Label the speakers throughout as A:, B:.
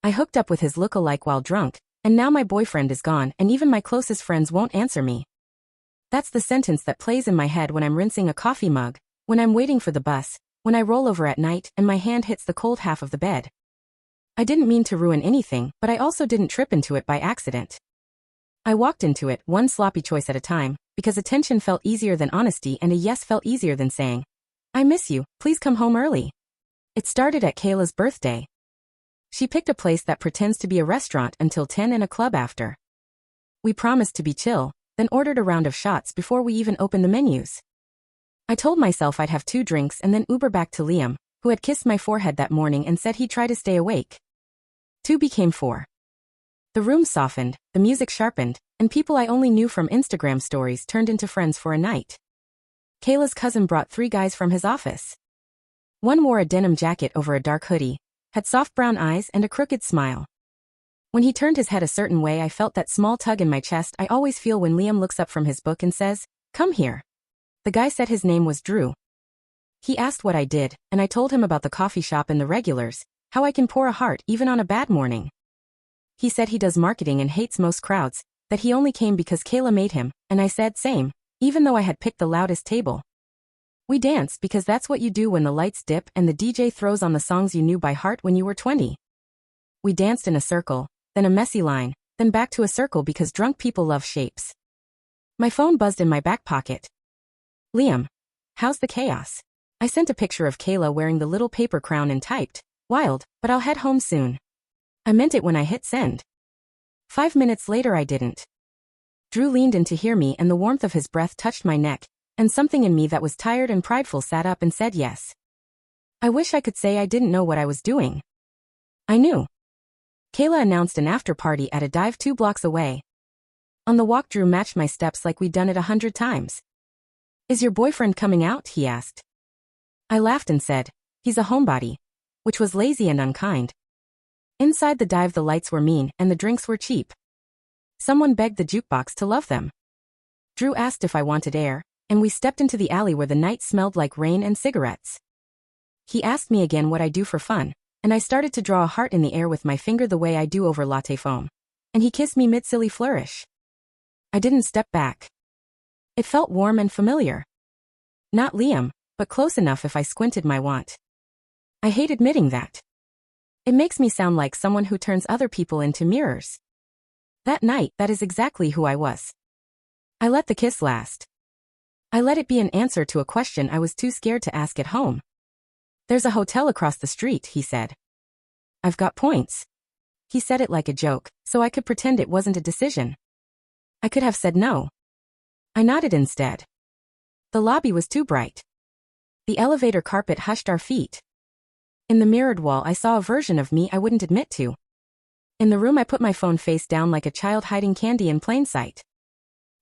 A: I hooked up with his look-alike while drunk, and now my boyfriend is gone and even my closest friends won't answer me. That's the sentence that plays in my head when I'm rinsing a coffee mug, when I'm waiting for the bus, when I roll over at night and my hand hits the cold half of the bed. I didn't mean to ruin anything, but I also didn't trip into it by accident. I walked into it, one sloppy choice at a time, because attention felt easier than honesty and a yes felt easier than saying, "I miss you, please come home early." It started at Kayla's birthday. She picked a place that pretends to be a restaurant until 10 and a club after. We promised to be chill, then ordered a round of shots before we even opened the menus. I told myself I'd have 2 drinks and then Uber back to Liam, who had kissed my forehead that morning and said he'd try to stay awake. 2 became 4. The room softened, the music sharpened, and people I only knew from Instagram stories turned into friends for a night. Kayla's cousin brought 3 guys from his office. One wore a denim jacket over a dark hoodie, had soft brown eyes and a crooked smile. When he turned his head a certain way, I felt that small tug in my chest I always feel when Liam looks up from his book and says, "Come here." The guy said his name was Drew. He asked what I did, and I told him about the coffee shop and the regulars, how I can pour a heart even on a bad morning. He said he does marketing and hates most crowds, that he only came because Kayla made him, and I said same, even though I had picked the loudest table. We danced because that's what you do when the lights dip and the DJ throws on the songs you knew by heart when you were 20. We danced in a circle, then a messy line, then back to a circle because drunk people love shapes. My phone buzzed in my back pocket. "Liam, how's the chaos?" I sent a picture of Kayla wearing the little paper crown and typed, "Wild, but I'll head home soon." I meant it when I hit send. 5 minutes later I didn't. Drew leaned in to hear me and the warmth of his breath touched my neck, and something in me that was tired and prideful sat up and said yes. I wish I could say I didn't know what I was doing. I knew. Kayla announced an after-party at a dive 2 blocks away. On the walk Drew matched my steps like we'd done it 100 times. "Is your boyfriend coming out?" he asked. I laughed and said, "He's a homebody," which was lazy and unkind. Inside the dive the lights were mean and the drinks were cheap. Someone begged the jukebox to love them. Drew asked if I wanted air, and we stepped into the alley where the night smelled like rain and cigarettes. He asked me again what I do for fun, and I started to draw a heart in the air with my finger the way I do over latte foam. And he kissed me mid-silly flourish. I didn't step back. It felt warm and familiar. Not Liam, but close enough if I squinted my want. I hate admitting that. It makes me sound like someone who turns other people into mirrors. That night, that is exactly who I was. I let the kiss last. I let it be an answer to a question I was too scared to ask at home. "There's a hotel across the street," he said. "I've got points." He said it like a joke, so I could pretend it wasn't a decision. I could have said no. I nodded instead. The lobby was too bright. The elevator carpet hushed our feet. In the mirrored wall I saw a version of me I wouldn't admit to. In the room I put my phone face down like a child hiding candy in plain sight.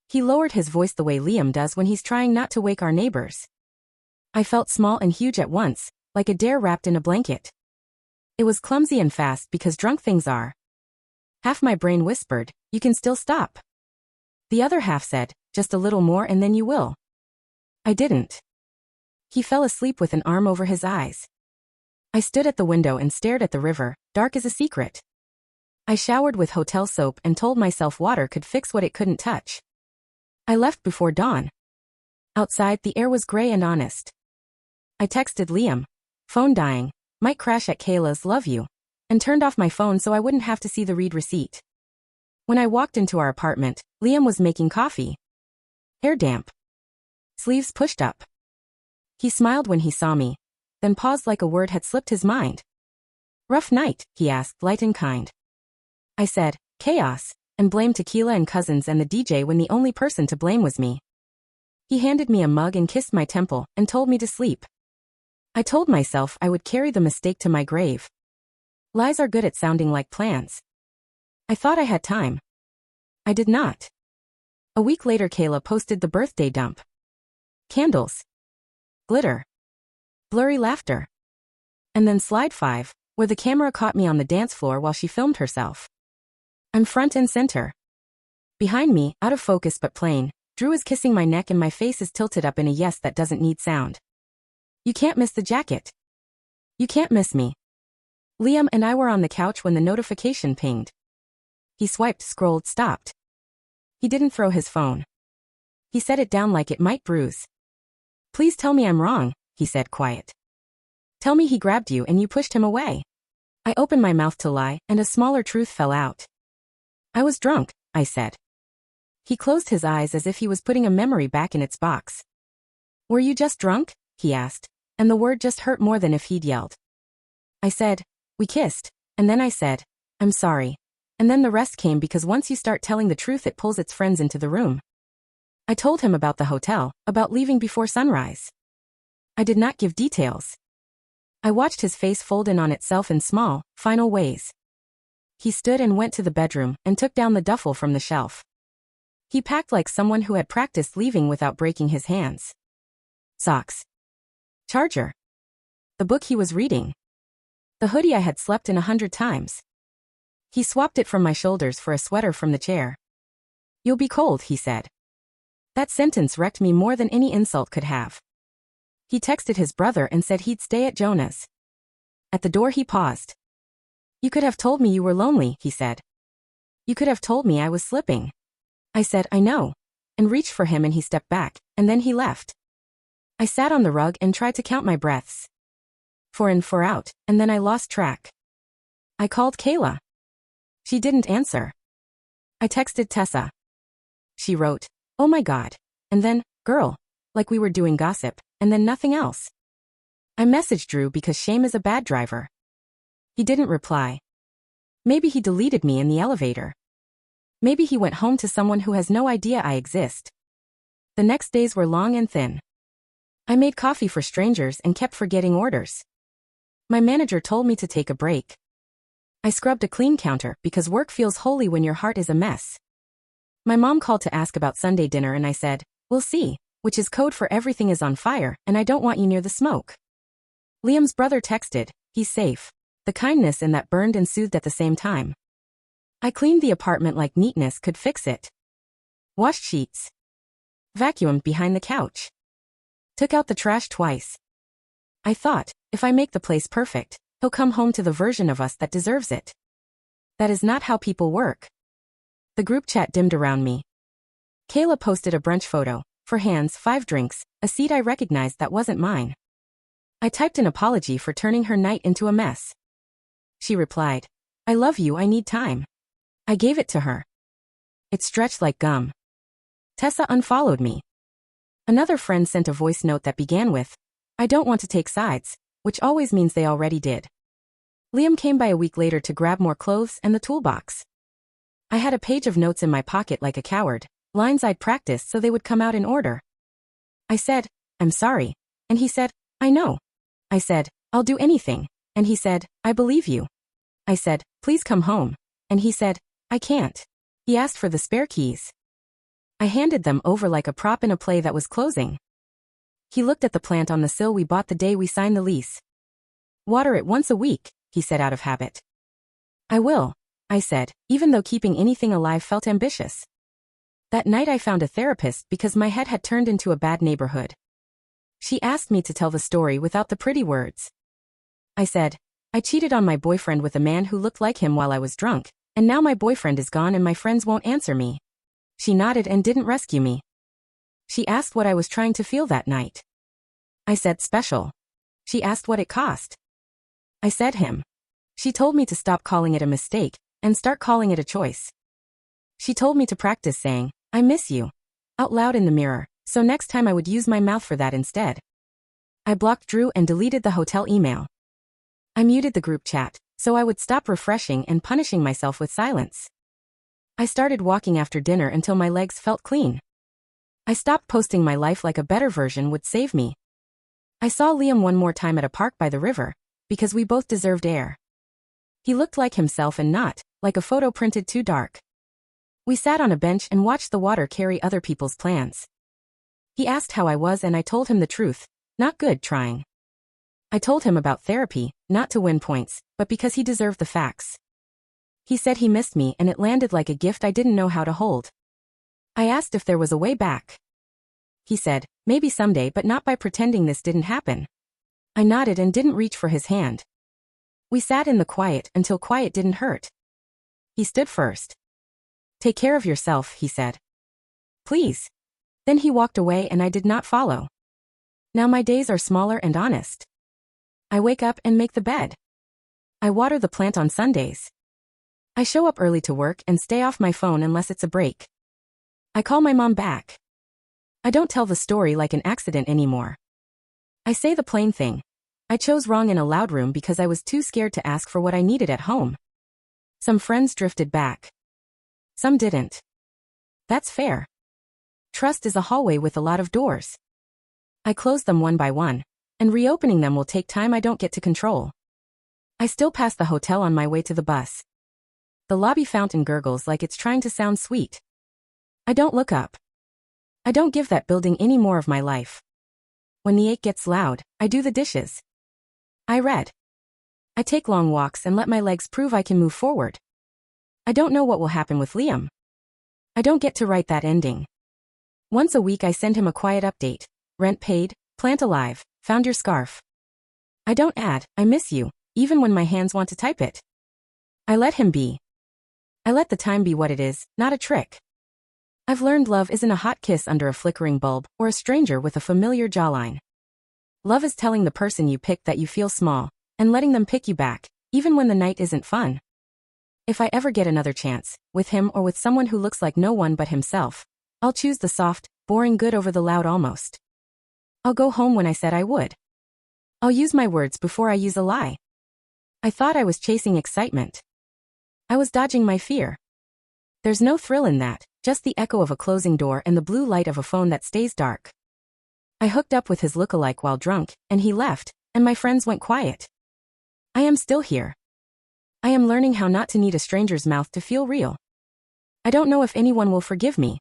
A: He lowered his voice the way Liam does when he's trying not to wake our neighbors. I felt small and huge at once, like a dare wrapped in a blanket. It was clumsy and fast because drunk things are. Half my brain whispered, "You can still stop." The other half said, "Just a little more and then you will." I didn't. He fell asleep with an arm over his eyes. I stood at the window and stared at the river, dark as a secret. I showered with hotel soap and told myself water could fix what it couldn't touch. I left before dawn. Outside, the air was gray and honest. I texted Liam, "Phone dying, might crash at Kayla's, love you," and turned off my phone so I wouldn't have to see the read receipt. When I walked into our apartment, Liam was making coffee. Hair damp. Sleeves pushed up. He smiled when he saw me, then paused like a word had slipped his mind. "Rough night?" he asked, light and kind. I said, "Chaos," and blamed tequila and cousins and the DJ when the only person to blame was me. He handed me a mug and kissed my temple and told me to sleep. I told myself I would carry the mistake to my grave. Lies are good at sounding like plans. I thought I had time. I did not. A week later Kayla posted the birthday dump. Candles. Glitter. Blurry laughter. And then slide 5, where the camera caught me on the dance floor while she filmed herself. I'm front and center. Behind me, out of focus but plain, Drew is kissing my neck and my face is tilted up in a yes that doesn't need sound. You can't miss the jacket. You can't miss me. Liam and I were on the couch when the notification pinged. He swiped, scrolled, stopped. He didn't throw his phone. He set it down like it might bruise. Please tell me I'm wrong, he said, quiet. Tell me he grabbed you and you pushed him away. I opened my mouth to lie, and a smaller truth fell out. I was drunk, I said. He closed his eyes as if he was putting a memory back in its box. Were you just drunk? He asked, and the word just hurt more than if he'd yelled. I said, we kissed, and then I said, I'm sorry. And then the rest came because once you start telling the truth it pulls its friends into the room. I told him about the hotel, about leaving before sunrise. I did not give details. I watched his face fold in on itself in small, final ways. He stood and went to the bedroom and took down the duffel from the shelf. He packed like someone who had practiced leaving without breaking his hands. Socks. Charger. The book he was reading. The hoodie I had slept in 100 times. He swapped it from my shoulders for a sweater from the chair. You'll be cold, he said. That sentence wrecked me more than any insult could have. He texted his brother and said he'd stay at Jonah's. At the door he paused. You could have told me you were lonely, he said. You could have told me I was slipping. I said, I know, and reached for him and he stepped back, and then he left. I sat on the rug and tried to count my breaths. 4 in, 4 out, and then I lost track. I called Kayla. She didn't answer. I texted Tessa. She wrote, oh my God, and then, girl, like we were doing gossip, and then nothing else. I messaged Drew because shame is a bad driver. He didn't reply. Maybe he deleted me in the elevator. Maybe he went home to someone who has no idea I exist. The next days were long and thin. I made coffee for strangers and kept forgetting orders. My manager told me to take a break. I scrubbed a clean counter because work feels holy when your heart is a mess. My mom called to ask about Sunday dinner and I said, we'll see, which is code for everything is on fire and I don't want you near the smoke. Liam's brother texted, he's safe. The kindness in that burned and soothed at the same time. I cleaned the apartment like neatness could fix it. Washed sheets. Vacuumed behind the couch. Took out the trash twice. I thought, if I make the place perfect, he'll come home to the version of us that deserves it. That is not how people work. The group chat dimmed around me. Kayla posted a brunch photo, 4 hands, 5 drinks, a seat I recognized that wasn't mine. I typed an apology for turning her night into a mess. She replied, I love you, I need time. I gave it to her. It stretched like gum. Tessa unfollowed me. Another friend sent a voice note that began with, I don't want to take sides, which always means they already did. Liam came by a week later to grab more clothes and the toolbox. I had a page of notes in my pocket like a coward, lines I'd practiced so they would come out in order. I said, I'm sorry, and he said, I know. I said, I'll do anything, and he said, I believe you. I said, please come home, and he said, I can't. He asked for the spare keys. I handed them over like a prop in a play that was closing. He looked at the plant on the sill we bought the day we signed the lease. Water it once a week, he said out of habit. I will, I said, even though keeping anything alive felt ambitious. That night I found a therapist because my head had turned into a bad neighborhood. She asked me to tell the story without the pretty words. I said, I cheated on my boyfriend with a man who looked like him while I was drunk, and now my boyfriend is gone and my friends won't answer me. She nodded and didn't rescue me. She asked what I was trying to feel that night. I said special. She asked what it cost. I said him. She told me to stop calling it a mistake and start calling it a choice. She told me to practice saying, I miss you, out loud in the mirror, so next time I would use my mouth for that instead. I blocked Drew and deleted the hotel email. I muted the group chat, so I would stop refreshing and punishing myself with silence. I started walking after dinner until my legs felt clean. I stopped posting my life like a better version would save me. I saw Liam one more time at a park by the river, because we both deserved air. He looked like himself and not, like a photo printed too dark. We sat on a bench and watched the water carry other people's plans. He asked how I was and I told him the truth, not good trying. I told him about therapy, not to win points, but because he deserved the facts. He said he missed me and it landed like a gift I didn't know how to hold. I asked if there was a way back. He said, maybe someday but not by pretending this didn't happen. I nodded and didn't reach for his hand. We sat in the quiet until quiet didn't hurt. He stood first. "Take care of yourself," he said. "Please." Then he walked away and I did not follow. Now my days are smaller and honest. I wake up and make the bed. I water the plant on Sundays. I show up early to work and stay off my phone unless it's a break. I call my mom back. I don't tell the story like an accident anymore. I say the plain thing. I chose wrong in a loud room because I was too scared to ask for what I needed at home. Some friends drifted back. Some didn't. That's fair. Trust is a hallway with a lot of doors. I close them one by one, and reopening them will take time I don't get to control. I still pass the hotel on my way to the bus. The lobby fountain gurgles like it's trying to sound sweet. I don't look up. I don't give that building any more of my life. When the ache gets loud, I do the dishes. I read. I take long walks and let my legs prove I can move forward. I don't know what will happen with Liam. I don't get to write that ending. Once a week I send him a quiet update. Rent paid, plant alive, found your scarf. I don't add, "I miss you," even when my hands want to type it. I let him be. I let the time be what it is, not a trick. I've learned love isn't a hot kiss under a flickering bulb or a stranger with a familiar jawline. Love is telling the person you picked that you feel small, and letting them pick you back, even when the night isn't fun. If I ever get another chance, with him or with someone who looks like no one but himself, I'll choose the soft, boring good over the loud almost. I'll go home when I said I would. I'll use my words before I use a lie. I thought I was chasing excitement. I was dodging my fear. There's no thrill in that, just the echo of a closing door and the blue light of a phone that stays dark. I hooked up with his lookalike while drunk, and he left, and my friends went quiet. I am still here. I am learning how not to need a stranger's mouth to feel real. I don't know if anyone will forgive me.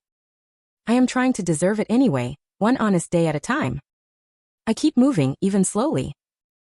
A: I am trying to deserve it anyway, one honest day at a time. I keep moving, even slowly.